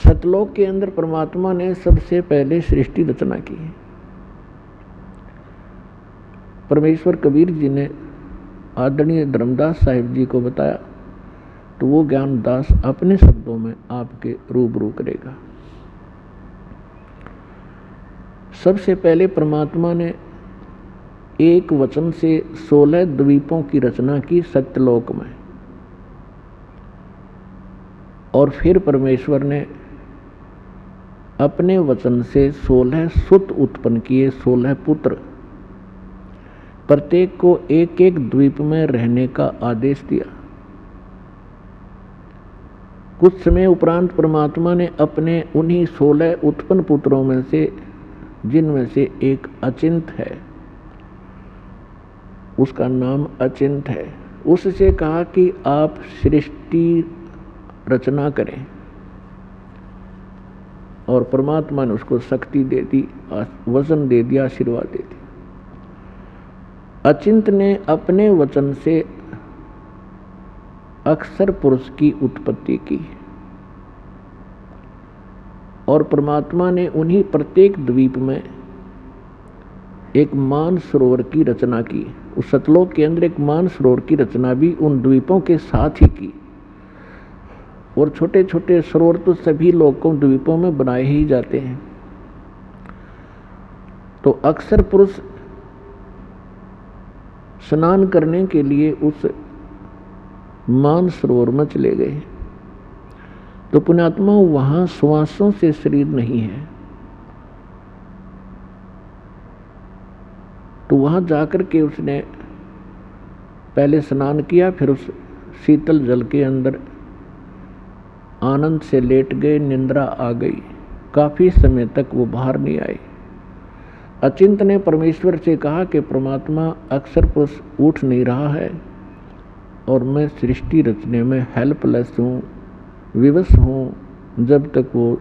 सतलोक के अंदर परमात्मा ने सबसे पहले सृष्टि रचना की है। परमेश्वर कबीर जी ने आदरणीय धर्मदास साहिब जी को बताया तो वो ज्ञानदास अपने शब्दों में आपके रूबरू करेगा। सबसे पहले परमात्मा ने एक वचन से 16 द्वीपों की रचना की सत्यलोक में, और फिर परमेश्वर ने अपने वचन से 16 सुत उत्पन्न किए, 16 पुत्र। प्रत्येक को एक एक द्वीप में रहने का आदेश दिया। कुछ समय उपरांत परमात्मा ने अपने उन्हीं 16 उत्पन्न पुत्रों में से, जिनमें से एक अचिंत है, उसका नाम अचिंत है, उससे कहा कि आप सृष्टि रचना करें। और परमात्मा ने उसको शक्ति दे दी, वचन दे दिया, आशीर्वाद दे दिया। अचिंत ने अपने वचन से अक्षर पुरुष की उत्पत्ति की, और परमात्मा ने उन्हीं प्रत्येक द्वीप में एक मान सरोवर की रचना की। उस सतलोक के अंदर एक मान सरोवर की रचना भी उन द्वीपों के साथ ही की। और छोटे छोटे सरोवर तो सभी लोकों द्वीपों में बनाए ही जाते हैं। तो अक्षर पुरुष स्नान करने के लिए उस मान सरोवर में चले गए। तो पुण्यात्मा वहां श्वासों से शरीर नहीं है, तो वहां जाकर के उसने पहले स्नान किया, फिर उस शीतल जल के अंदर आनंद से लेट गए, निंद्रा आ गई। काफी समय तक वो बाहर नहीं आए। अचिंत ने परमेश्वर से कहा कि परमात्मा अक्षर पुरुष उठ नहीं रहा है और मैं सृष्टि रचने में हेल्पलेस हूँ, विवश हूँ, जब तक वो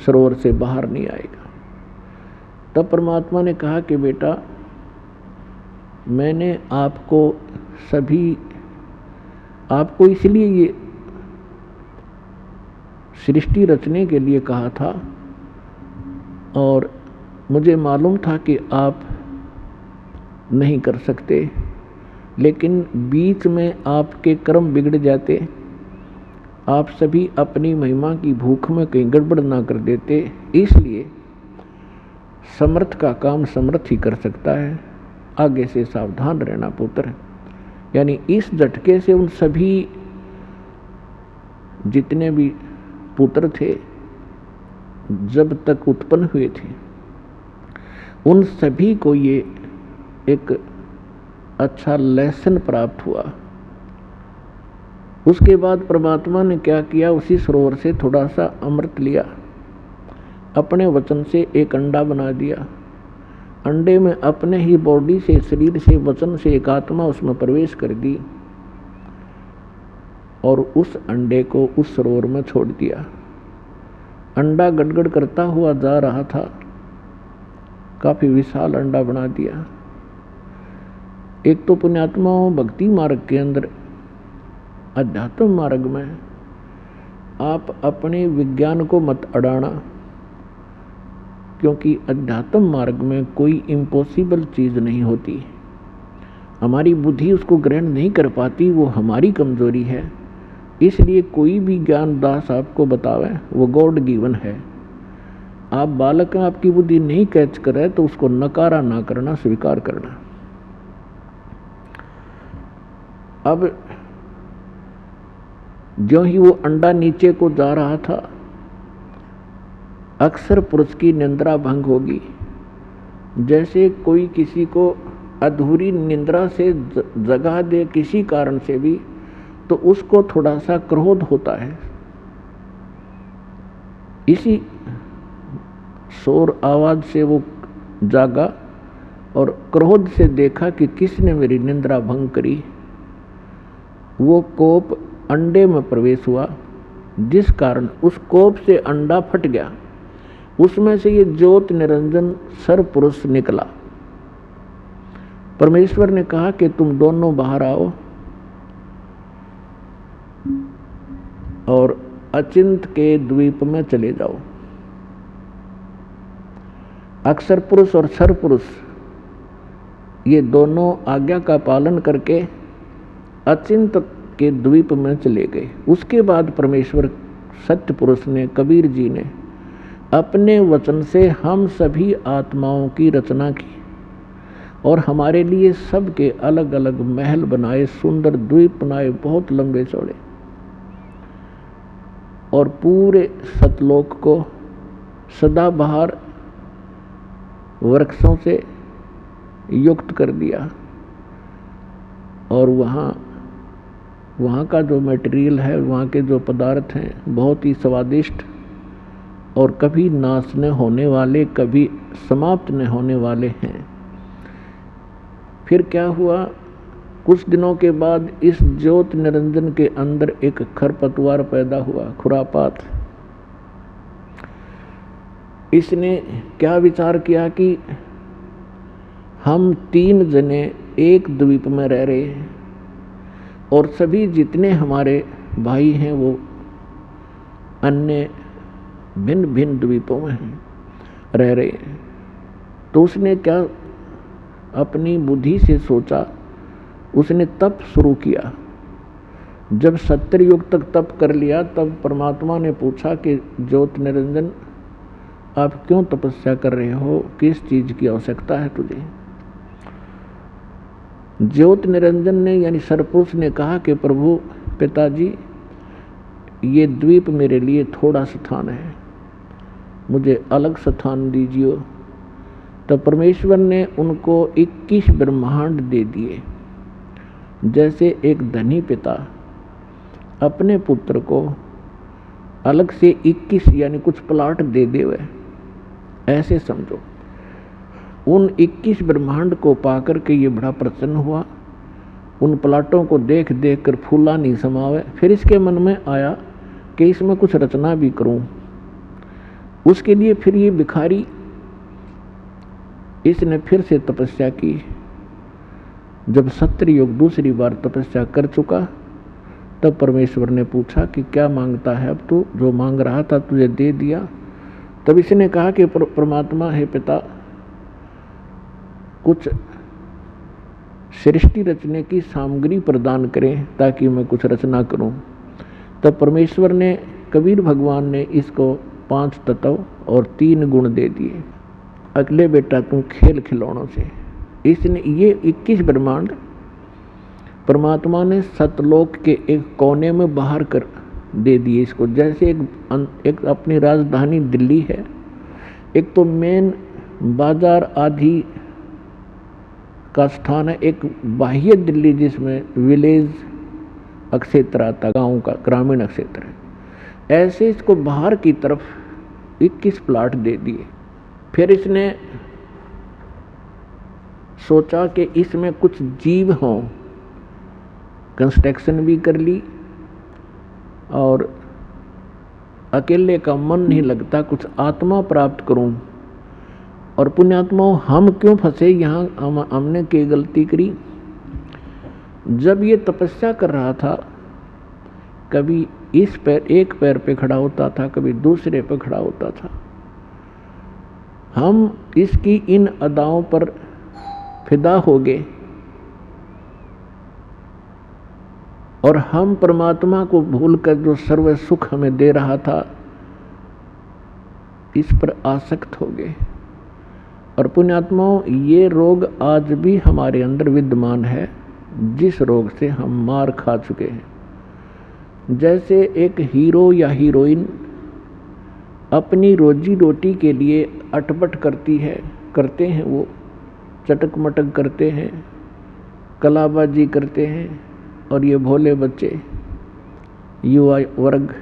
सरोवर से बाहर नहीं आएगा। तब परमात्मा ने कहा कि बेटा, मैंने आपको इसलिए ये सृष्टि रचने के लिए कहा था, और मुझे मालूम था कि आप नहीं कर सकते, लेकिन बीच में आपके कर्म बिगड़ जाते, आप सभी अपनी महिमा की भूख में कहीं गड़बड़ ना कर देते। इसलिए समर्थ का काम समर्थ ही कर सकता है, आगे से सावधान रहना पुत्र। यानी इस झटके से उन सभी जितने भी पुत्र थे जब तक उत्पन्न हुए थे, उन सभी को ये एक अच्छा लेसन प्राप्त हुआ। उसके बाद परमात्मा ने क्या किया, उसी सरोवर से थोड़ा सा अमृत लिया, अपने वचन से एक अंडा बना दिया। अंडे में अपने ही बॉडी से, शरीर से, वचन से एक आत्मा उसमें प्रवेश कर दी, और उस अंडे को उस सरोवर में छोड़ दिया। अंडा गड़गड़ करता हुआ जा रहा था, काफी विशाल अंडा बना दिया। एक तो पुण्यात्माओं, भक्ति मार्ग के अंदर, अध्यात्म मार्ग में आप अपने विज्ञान को मत अड़ाना, क्योंकि अध्यात्म मार्ग में कोई इम्पॉसिबल चीज नहीं होती। हमारी बुद्धि उसको ग्रहण नहीं कर पाती, वो हमारी कमजोरी है। इसलिए कोई भी ज्ञानदास आपको बतावे वो गॉड गिवन है। आप बालक हैं, आपकी बुद्धि नहीं कैच करे तो उसको नकारा ना करना, स्वीकार करना। अब जो ही वो अंडा नीचे को जा रहा था, अक्सर पुरुष की निंद्रा भंग होगी। जैसे कोई किसी को अधूरी निंद्रा से जगा दे किसी कारण से भी, तो उसको थोड़ा सा क्रोध होता है। इसी शोर आवाज से वो जागा और क्रोध से देखा कि किसने मेरी निंद्रा भंग करी। वो कोप अंडे में प्रवेश हुआ, जिस कारण उस कोप से अंडा फट गया। उसमें से ये ज्योत निरंजन सर पुरुष निकला। परमेश्वर ने कहा कि तुम दोनों बाहर आओ और अचिंत के द्वीप में चले जाओ। अक्षर पुरुष और सर पुरुष ये दोनों आज्ञा का पालन करके अचिंत के द्वीप में चले गए। उसके बाद परमेश्वर सत्य पुरुष ने, कबीर जी ने अपने वचन से हम सभी आत्माओं की रचना की और हमारे लिए सबके अलग अलग महल बनाए, सुंदर द्वीप बनाए, बहुत लंबे चौड़े, और पूरे सतलोक को सदाबहार वृक्षों से युक्त कर दिया। और वहाँ का जो मटेरियल है, वहाँ के जो पदार्थ हैं बहुत ही स्वादिष्ट और कभी नाश न होने वाले, कभी समाप्त न होने वाले हैं। फिर क्या हुआ, कुछ दिनों के बाद इस ज्योत निरंजन के अंदर एक खरपतवार पैदा हुआ, खुरापात। इसने क्या विचार किया कि हम 3 जने एक द्वीप में रह रहे हैं और सभी जितने हमारे भाई हैं वो अन्य भिन्न भिन्न द्वीपों में रह रहे हैं। तो उसने क्या अपनी बुद्धि से सोचा, उसने तप शुरू किया। जब 70 युग तक तप कर लिया तब परमात्मा ने पूछा कि ज्योत निरंजन आप क्यों तपस्या कर रहे हो, किस चीज की आवश्यकता है तुझे। ज्योत निरंजन ने यानी सरपुरुष ने कहा कि प्रभु पिताजी, ये द्वीप मेरे लिए थोड़ा स्थान है, मुझे अलग स्थान दीजिए। तो परमेश्वर ने उनको 21 ब्रह्मांड दे दिए। जैसे एक धनी पिता अपने पुत्र को अलग से 21 यानी कुछ प्लाट दे देवे, ऐसे समझो। उन 21 ब्रह्मांड को पाकर के ये बड़ा प्रसन्न हुआ। उन प्लाटों को देख देख कर फूला नहीं समावे। फिर इसके मन में आया कि इसमें कुछ रचना भी करूं। उसके लिए फिर ये भिखारी, इसने फिर से तपस्या की। जब 70 युग दूसरी बार तपस्या कर चुका तब परमेश्वर ने पूछा कि क्या मांगता है, अब तू जो मांग रहा था तुझे दे दिया। तब इसने कहा कि परमात्मा है पिता, कुछ सृष्टि रचने की सामग्री प्रदान करें ताकि मैं कुछ रचना करूं। तब परमेश्वर ने, कबीर भगवान ने इसको 5 तत्व और 3 गुण दे दिए। अगले बेटा तू खेल खिलौनों से। इसने ये 21 ब्रह्मांड परमात्मा ने सतलोक के एक कोने में बाहर कर दे दिए इसको। जैसे एक अपनी राजधानी दिल्ली है, एक तो मेन बाजार आदि का स्थान है, एक बाह्य दिल्ली जिसमें विलेज क्षेत्र आता, गांव का ग्रामीण क्षेत्र है। ऐसे इसको बाहर की तरफ 21 प्लाट दे दिए। फिर इसने सोचा कि इसमें कुछ जीव हों, कंस्ट्रक्शन भी कर ली और अकेले का मन नहीं लगता, कुछ आत्मा प्राप्त करूं। और पुण्यात्माओं, हम क्यों फंसे यहाँ, हमने क्या गलती करी। जब ये तपस्या कर रहा था, कभी इस पैर, एक पैर पे खड़ा होता था, कभी दूसरे पे खड़ा होता था। हम इसकी इन अदाओं पर फिदा हो गए और हम परमात्मा को भूलकर जो सर्व सुख हमें दे रहा था इस पर आसक्त हो गए। और पुण्यात्माओं, ये रोग आज भी हमारे अंदर विद्यमान है, जिस रोग से हम मार खा चुके हैं। जैसे एक हीरो या हीरोइन अपनी रोजी रोटी के लिए अटपट करते हैं, वो चटक मटक करते हैं, कलाबाजी करते हैं। और ये भोले बच्चे, युवा वर्ग,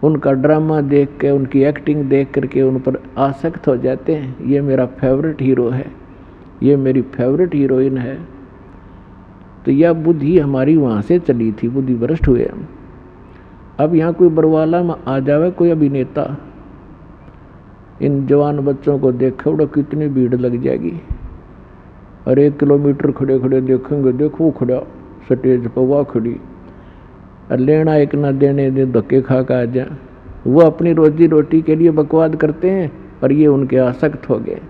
उनका ड्रामा देख के, उनकी एक्टिंग देख करके उन पर आसक्त हो जाते हैं। ये मेरा फेवरेट हीरो है, ये मेरी फेवरेट हीरोइन है। तो यह बुद्धि हमारी वहाँ से चली थी, बुद्धि भ्रष्ट हुए हम। अब यहाँ कोई बरवाला में आ जावे कोई अभिनेता, इन जवान बच्चों को देखे उड़ा कितनी भीड़ लग जाएगी। और 1 किलोमीटर खड़े खड़े देखेंगे, देखो खड़ा स्टेज पर, वह खड़ी लेना एक ना देने दे, धक्के खा आ जा। वो अपनी रोजी रोटी के लिए बकवाद करते हैं और ये उनके आसक्त हो गए।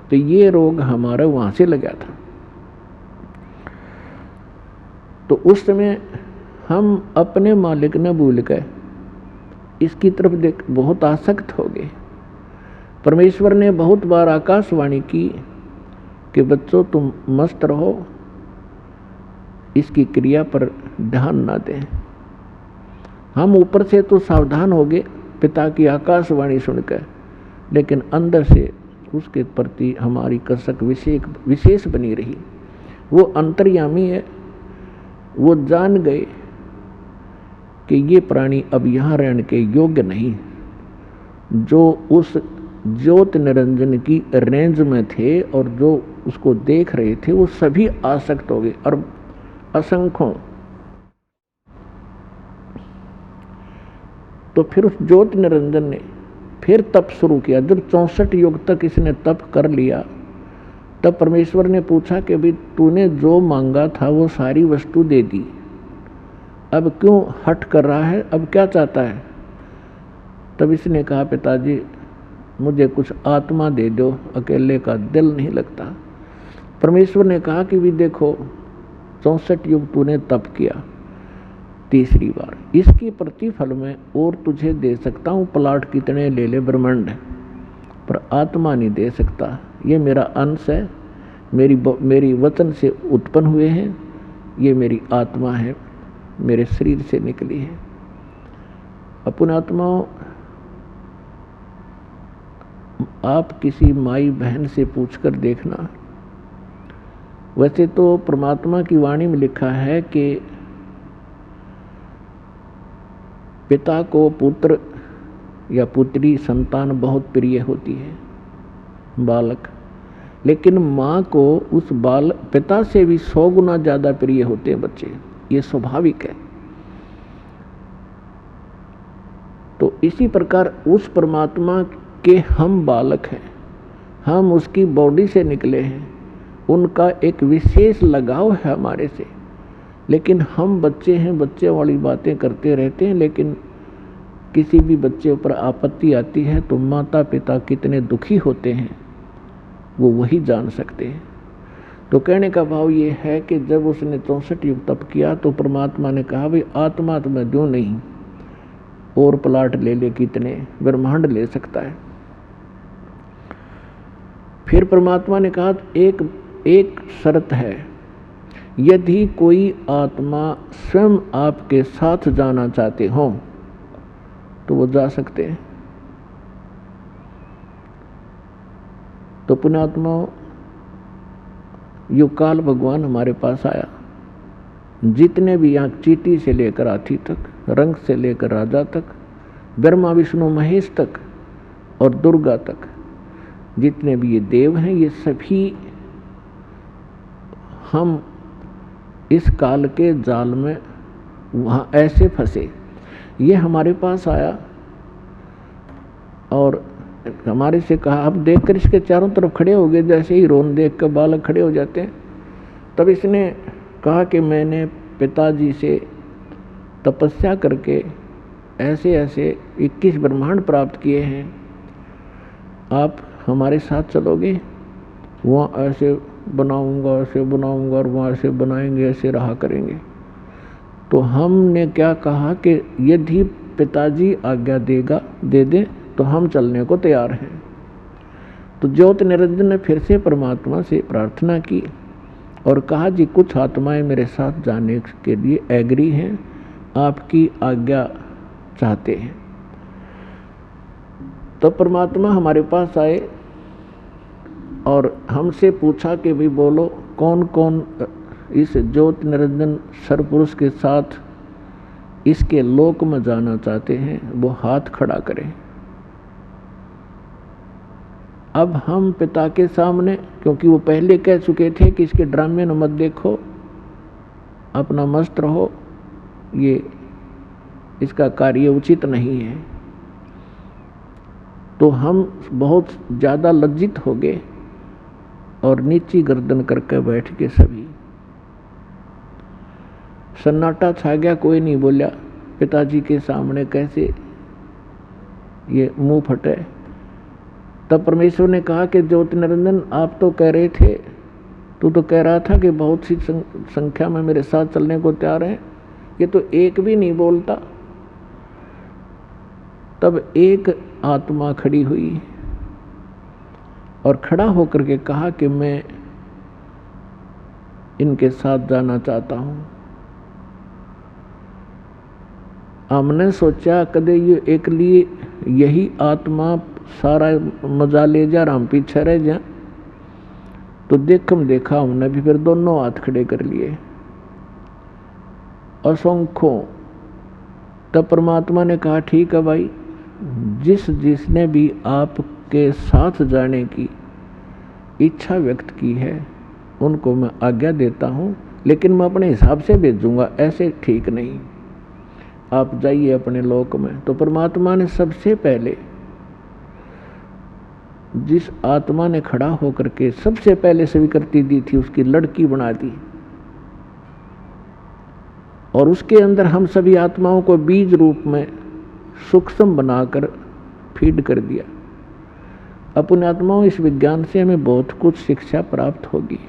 तो ये रोग हमारा वहाँ से लगा था। तो उस समय हम अपने मालिक न भूल गए, इसकी तरफ देख बहुत आसक्त हो गए। परमेश्वर ने बहुत बार आकाशवाणी की कि बच्चों तुम मस्त रहो, इसकी क्रिया पर ध्यान ना दें। हम ऊपर से तो सावधान हो गए पिता की आकाशवाणी सुनकर, लेकिन अंदर से उसके प्रति हमारी कसक विशेष बनी रही। वो अंतर्यामी है, वो जान गए कि ये प्राणी अब यहाँ रहने के योग्य नहीं। जो उस ज्योत निरंजन की रेंज में थे और जो उसको देख रहे थे वो सभी आसक्त हो गए और असंख्यों। तो फिर उस ज्योत निरंजन ने फिर तप शुरू किया। जब 64 युग तक इसने तप कर लिया, तब परमेश्वर ने पूछा कि भाई तूने जो मांगा था वो सारी वस्तु दे दी, अब क्यों हट कर रहा है, अब क्या चाहता है? तब इसने कहा पिताजी मुझे कुछ आत्मा दे दो, अकेले का दिल नहीं लगता। परमेश्वर ने कहा कि भी देखो 64 युग तूने तप किया, तीसरी बार इसकी प्रतिफल में और तुझे दे सकता हूँ, प्लाट कितने ले ले ब्रह्मांड, पर आत्मा नहीं दे सकता। ये मेरा अंश है, मेरी वचन से उत्पन्न हुए हैं, ये मेरी आत्मा है, मेरे शरीर से निकली है। अपनी आत्माओं, आप किसी माई बहन से पूछकर देखना। वैसे तो परमात्मा की वाणी में लिखा है कि पिता को पुत्र या पुत्री संतान बहुत प्रिय होती है, बालक, लेकिन माँ को उस पिता से भी 100 गुना ज़्यादा प्रिय होते हैं बच्चे। ये स्वाभाविक है। तो इसी प्रकार उस परमात्मा के हम बालक हैं, हम उसकी बॉडी से निकले हैं, उनका एक विशेष लगाव है हमारे से, लेकिन हम बच्चे हैं, बच्चे वाली बातें करते रहते हैं। लेकिन किसी भी बच्चे पर आपत्ति आती है तो माता पिता कितने दुखी होते हैं वो वही जान सकते हैं। तो कहने का भाव ये है कि जब उसने 64 युग तप किया तो परमात्मा ने कहा भाई आत्मा तो मैं दूं नहीं, और प्लाट ले ले, कितने ब्रह्मांड ले सकता है। फिर परमात्मा ने कहा एक शर्त है, यदि कोई आत्मा स्वयं आपके साथ जाना चाहते हो तो वो जा सकते हैं। तो पुण्यात्मा युगकाल भगवान हमारे पास आया, जितने भी यहाँ चीटी से लेकर हाथी तक, रंग से लेकर राजा तक, ब्रह्मा विष्णु महेश तक और दुर्गा तक, जितने भी ये देव हैं, ये सभी हम इस काल के जाल में वहाँ ऐसे फंसे। ये हमारे पास आया और हमारे से कहा, अब देखकर इसके चारों तरफ खड़े हो गए, जैसे ही रोन देख कर बालक खड़े हो जाते हैं। तब इसने कहा कि मैंने पिताजी से तपस्या करके ऐसे ऐसे 21 ब्रह्मांड प्राप्त किए हैं, आप हमारे साथ चलोगे? वहाँ ऐसे बनाऊंगा, ऐसे बनाऊंगा, और वहाँ ऐसे बनाएंगे, ऐसे रहा करेंगे। तो हमने क्या कहा कि यदि पिताजी आज्ञा दे दे तो हम चलने को तैयार हैं। तो ज्योत निरंजन ने फिर से परमात्मा से प्रार्थना की और कहा जी कुछ आत्माएं मेरे साथ जाने के लिए एग्री हैं, आपकी आज्ञा चाहते हैं। तो परमात्मा हमारे पास आए और हमसे पूछा कि भाई बोलो कौन कौन इस ज्योत निरंजन सरपुरुष के साथ इसके लोक में जाना चाहते हैं, वो हाथ खड़ा करें। अब हम पिता के सामने, क्योंकि वो पहले कह चुके थे कि इसके ड्रामे न मत देखो, अपना मस्त रहो, ये इसका कार्य उचित नहीं है। तो हम बहुत ज़्यादा लज्जित हो गए और नीची गर्दन करके बैठ के सभी सन्नाटा छा गया, कोई नहीं बोला। पिताजी के सामने कैसे ये मुंह फटे। तब परमेश्वर ने कहा कि ज्योति निरंजन, आप तो कह रहे थे, तू तो कह रहा था कि बहुत सी संख्या में मेरे साथ चलने को तैयार हैं, ये तो एक भी नहीं बोलता। तब एक आत्मा खड़ी हुई और खड़ा होकर के कहा कि मैं इनके साथ जाना चाहता हूं। हमने सोचा कदे ये एक लिए यही आत्मा सारा मजा ले जा, हम पीछे रह जा। तो देखा हमने भी फिर दोनों हाथ खड़े कर लिए, असंख्यों। तब परमात्मा ने कहा ठीक है भाई, जिसने भी आपके साथ जाने की इच्छा व्यक्त की है उनको मैं आज्ञा देता हूँ, लेकिन मैं अपने हिसाब से भेजूंगा, ऐसे ठीक नहीं। आप जाइए अपने लोक में। तो परमात्मा ने सबसे पहले जिस आत्मा ने खड़ा होकर के सबसे पहले स्वीकृति दी थी उसकी लड़की बना दी, और उसके अंदर हम सभी आत्माओं को बीज रूप में सूक्ष्म बनाकर फीड कर दिया। अपने आत्माओं, इस विज्ञान से हमें बहुत कुछ शिक्षा प्राप्त होगी।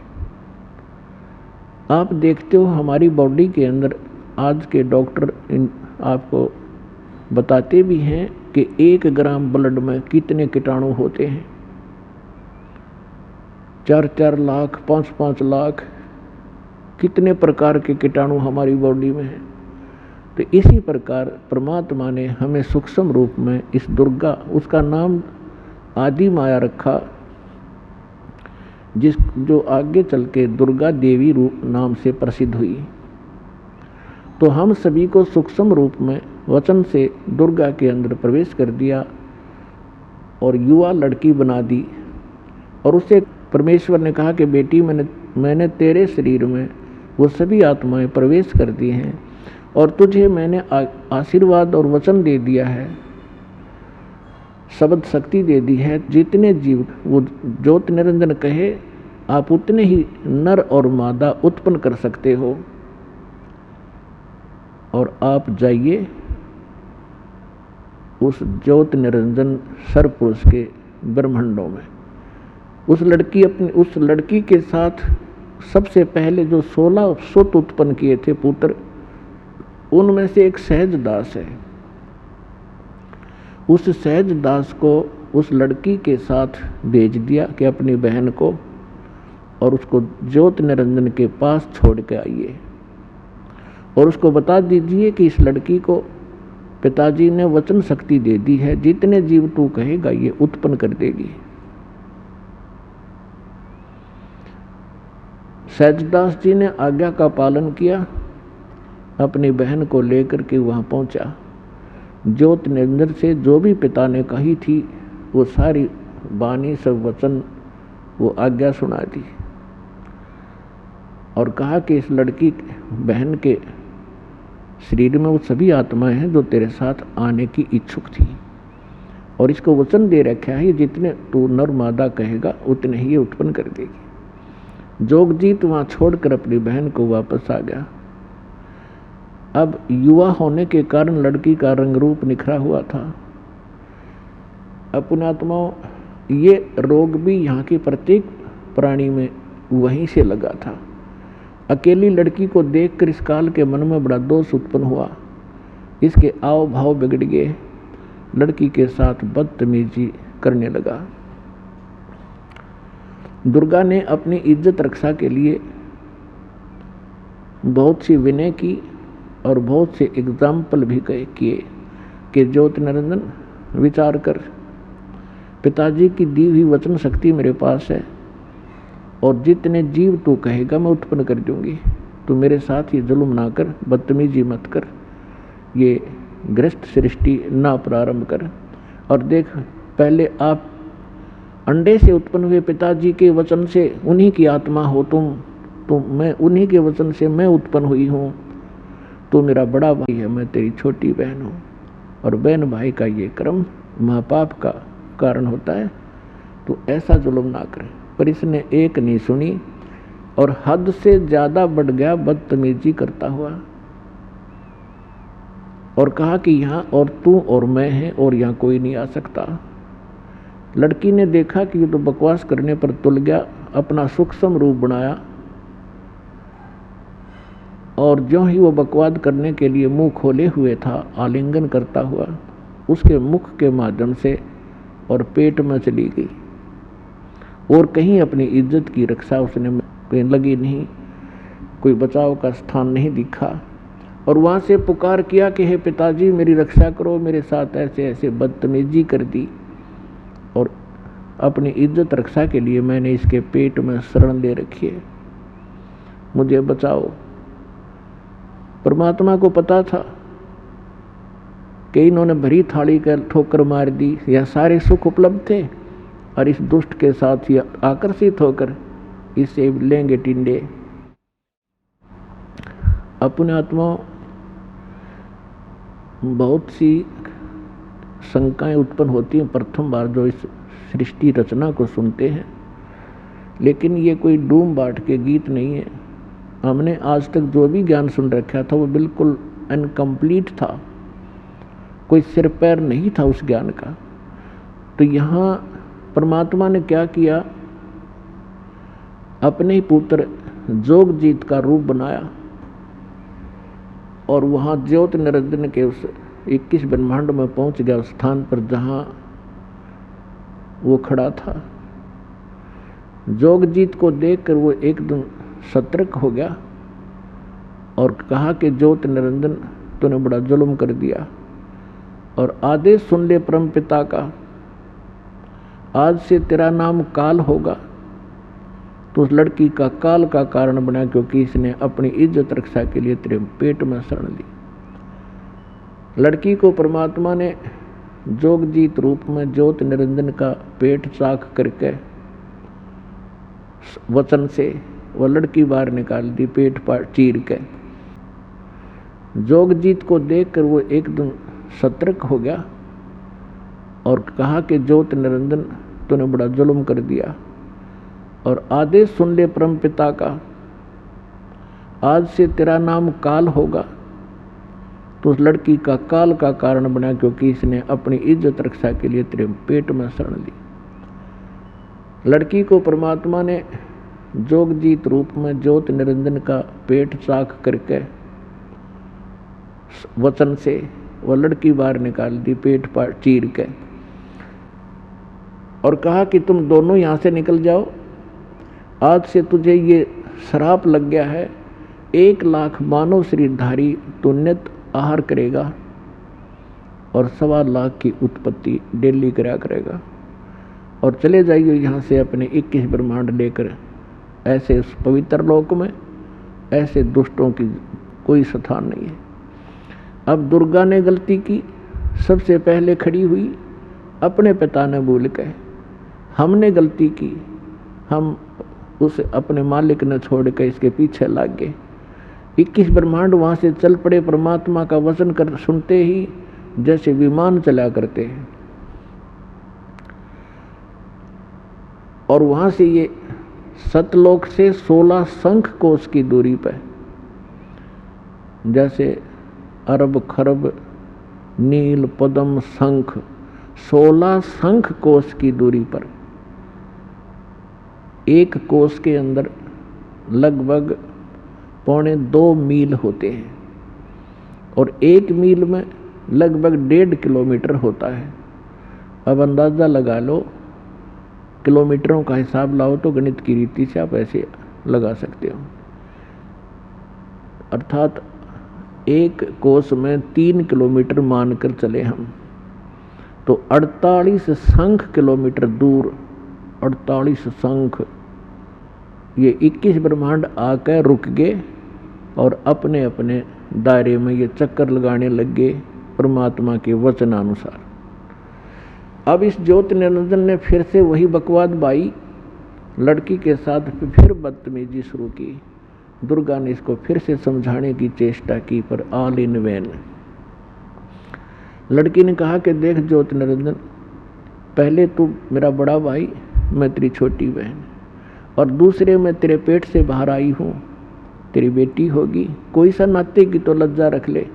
आप देखते हो हमारी बॉडी के अंदर आज के डॉक्टर आपको बताते भी हैं कि 1 ग्राम ब्लड में कितने कीटाणु होते हैं। 4-4 लाख, 5-5 लाख, कितने प्रकार के कीटाणु हमारी बॉडी में हैं। तो इसी प्रकार परमात्मा ने हमें सूक्ष्म रूप में इस दुर्गा, उसका नाम आदि माया रखा, जो आगे चल के दुर्गा देवी रूप नाम से प्रसिद्ध हुई। तो हम सभी को सूक्ष्म रूप में वचन से दुर्गा के अंदर प्रवेश कर दिया और युवा लड़की बना दी। और उसे परमेश्वर ने कहा कि बेटी, मैंने तेरे शरीर में वो सभी आत्माएं प्रवेश कर दी हैं और तुझे मैंने आशीर्वाद और वचन दे दिया है, शब्द शक्ति दे दी है। जितने जीव वो ज्योति निरंजन कहे आप उतने ही नर और मादा उत्पन्न कर सकते हो। और आप जाइए उस ज्योति निरंजन सरपुरुष के ब्रह्मांडों में। उस लड़की के साथ सबसे पहले जो 16 सुत उत्पन्न किए थे पुत्र, उनमें से एक सहज दास है। उस सहज दास को उस लड़की के साथ भेज दिया कि अपनी बहन को और उसको ज्योति निरंजन के पास छोड़ के आइए और उसको बता दीजिए कि इस लड़की को पिताजी ने वचन शक्ति दे दी है, जितने जीव तू कहेगा ये उत्पन्न कर देगी। सहजदास जी ने आज्ञा का पालन किया, अपनी बहन को लेकर के वहां पहुंचा। ज्योति निरंजन से जो भी पिता ने कही थी वो सारी वाणी, सब वचन, वो आज्ञा सुना दी और कहा कि इस लड़की बहन के शरीर में वो सभी आत्माएं हैं जो तेरे साथ आने की इच्छुक थी और इसको वचन दे रखा है जितने तू नर मादा कहेगा उतने ही ये उत्पन्न कर देगी। जोगजीत वहां छोड़कर अपनी बहन को वापस आ गया। अब युवा होने के कारण लड़की का रंग रूप निखरा हुआ था। अपने आत्माओं, ये रोग भी यहाँ की प्रत्येक प्राणी में वहीं से लगा था। अकेली लड़की को देखकर इस काल के मन में बड़ा दोष उत्पन्न हुआ, इसके आव भाव बिगड़ गए, लड़की के साथ बदतमीजी करने लगा। दुर्गा ने अपनी इज्जत रक्षा के लिए बहुत सी विनय की और बहुत से एग्जाम्पल भी किए कि ज्योति निरंजन विचार कर, पिताजी की दी हुई वचन शक्ति मेरे पास है और जितने जीव तू कहेगा मैं उत्पन्न कर दूंगी। तू मेरे साथ ही जुल्म ना कर, बदतमीजी मत कर, ये ग्रस्त सृष्टि ना प्रारंभ कर। और देख, पहले आप अंडे से उत्पन्न हुए पिताजी के वचन से, उन्हीं की आत्मा हो तुम मैं उन्हीं के वचन से मैं उत्पन्न हुई हूँ। तू मेरा बड़ा भाई है, मैं तेरी छोटी बहन हूँ। और बहन भाई का ये क्रम महापाप का कारण होता है, तो ऐसा जुल्म ना करे। पर इसने एक नहीं सुनी और हद से ज़्यादा बढ़ गया बदतमीजी करता हुआ। और कहा कि यहाँ और तू और मैं हैं और यहाँ कोई नहीं आ सकता। लड़की ने देखा कि ये तो बकवास करने पर तुल गया, अपना सूक्ष्म रूप बनाया और ज्यों ही वो बकवाद करने के लिए मुंह खोले हुए था, आलिंगन करता हुआ उसके मुख के माध्यम से और पेट में चली गई। और कहीं अपनी इज्जत की रक्षा उसने कहीं लगी नहीं, कोई बचाव का स्थान नहीं दिखा। और वहाँ से पुकार किया कि हे पिताजी मेरी रक्षा करो, मेरे साथ ऐसे ऐसे बदतमीजी कर दी और अपनी इज्जत रक्षा के लिए मैंने इसके पेट में शरण ले रखी है, मुझे बचाओ। परमात्मा को पता था कि इन्होंने भरी थाली कर ठोकर मार दी, यह सारे सुख उपलब्ध थे और इस दुष्ट के साथ ही आकर्षित होकर इसे लेंगे टिंडे। अपने आत्मा बहुत सी शंकाएं उत्पन्न होती हैं प्रथम बार जो इस सृष्टि रचना को सुनते हैं, लेकिन ये कोई डूम बाट के गीत नहीं है। हमने आज तक जो भी ज्ञान सुन रखा था वो बिल्कुल इनकम्प्लीट था, कोई सिर पैर नहीं था उस ज्ञान का। तो यहाँ परमात्मा ने क्या किया, अपने ही पुत्र जोगजीत का रूप बनाया और वहाँ ज्योत निरंजन के उस 21 ब्रह्मांड में पहुँच गया, उस स्थान पर जहाँ वो खड़ा था। जोगजीत को देखकर वो एकदम सतर्क हो गया और कहा कि ज्योत निरंजन तूने बड़ा जुल्म कर दिया और आदेश सुन ले परम पिता का, आज से तेरा नाम काल होगा। तो उस लड़की का काल का कारण बना, क्योंकि इसने अपनी इज्जत रक्षा के लिए तेरे पेट में शरण ली। लड़की को परमात्मा ने जोगजीत रूप में ज्योत निरंजन का पेट चाक करके वचन से वह लड़की बाहर निकाल दी, पेट पर चीर के। जोगजीत को देखकर वो एकदम सतर्क हो गया और कहा कि ज्योत निरंजन तूने बड़ा जुल्म कर दिया और आदेश सुन ले परम पिता का, आज से तेरा नाम काल होगा। तो उस लड़की का काल का कारण बना, क्योंकि इसने अपनी इज्जत रक्षा के लिए तेरे पेट में शरण ली। लड़की को परमात्मा ने जोगजीत रूप में ज्योत निरंजन का पेट चाक करके वचन से वह लड़की बाहर निकाल दी, पेट पर चीर के, और कहा कि तुम दोनों यहाँ से निकल जाओ, आज से तुझे ये श्राप लग गया है, 1 लाख मानव शरीरधारी तू नित्य आहार करेगा और 1.25 लाख की उत्पत्ति डेली करा करेगा, और चले जाइए यहाँ से अपने 21 ब्रह्मांड लेकर। ऐसे उस पवित्र लोक में ऐसे दुष्टों की कोई स्थान नहीं है। अब दुर्गा ने गलती की, सबसे पहले खड़ी हुई, अपने पिता ने भूल के। हमने गलती की, हम उस अपने मालिक ने छोड़ के इसके पीछे लग गए। 21 ब्रह्मांड वहाँ से चल पड़े, परमात्मा का वचन कर सुनते ही जैसे विमान चला करते हैं। और वहाँ से ये सतलोक से 16 शंख कोश की दूरी पर, जैसे अरब खरब नील पद्म शंख, 16 शंख कोश की दूरी पर, एक कोश के अंदर लगभग 2.25 मील होते हैं और 1 मील में लगभग 1.5 किलोमीटर होता है। अब अंदाज़ा लगा लो, किलोमीटरों का हिसाब लाओ तो गणित की रीति से आप ऐसे लगा सकते हो। अर्थात एक कोस में 3 किलोमीटर मानकर चले हम, तो 48 शंख किलोमीटर दूर, 48 शंख, ये 21 ब्रह्मांड आकर रुक गए और अपने अपने दायरे में ये चक्कर लगाने लग गए परमात्मा के वचनानुसार। अब इस ज्योत निरंजन ने फिर से वही बकवाद बाई, लड़की के साथ फिर बदतमीजी शुरू की। दुर्गा ने इसको फिर से समझाने की चेष्टा की, पर ऑल इन वैन। लड़की ने कहा कि देख ज्योत निरंजन, पहले तू मेरा बड़ा भाई, मैं तेरी छोटी बहन, और दूसरे मैं तेरे पेट से बाहर आई हूँ, तेरी बेटी होगी, कोई सा नाते की तो लज्जा रख ले।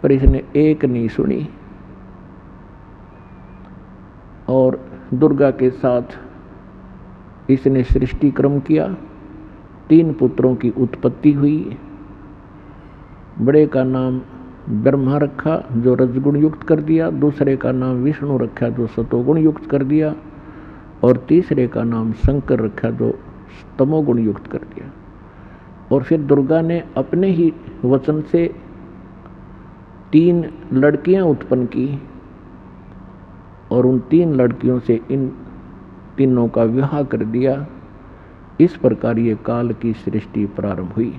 पर इसने एक नहीं सुनी और दुर्गा के साथ इसने सृष्टि क्रम किया। 3 पुत्रों की उत्पत्ति हुई। बड़े का नाम ब्रह्मा रखा जो रजगुण युक्त कर दिया, दूसरे का नाम विष्णु रखा जो सतोगुण युक्त कर दिया, और तीसरे का नाम शंकर रखा जो तमोगुण युक्त कर दिया। और फिर दुर्गा ने अपने ही वचन से 3 लड़कियां उत्पन्न की और उन 3 लड़कियों से इन तीनों का विवाह कर दिया। इस प्रकार ये काल की सृष्टि प्रारंभ हुई।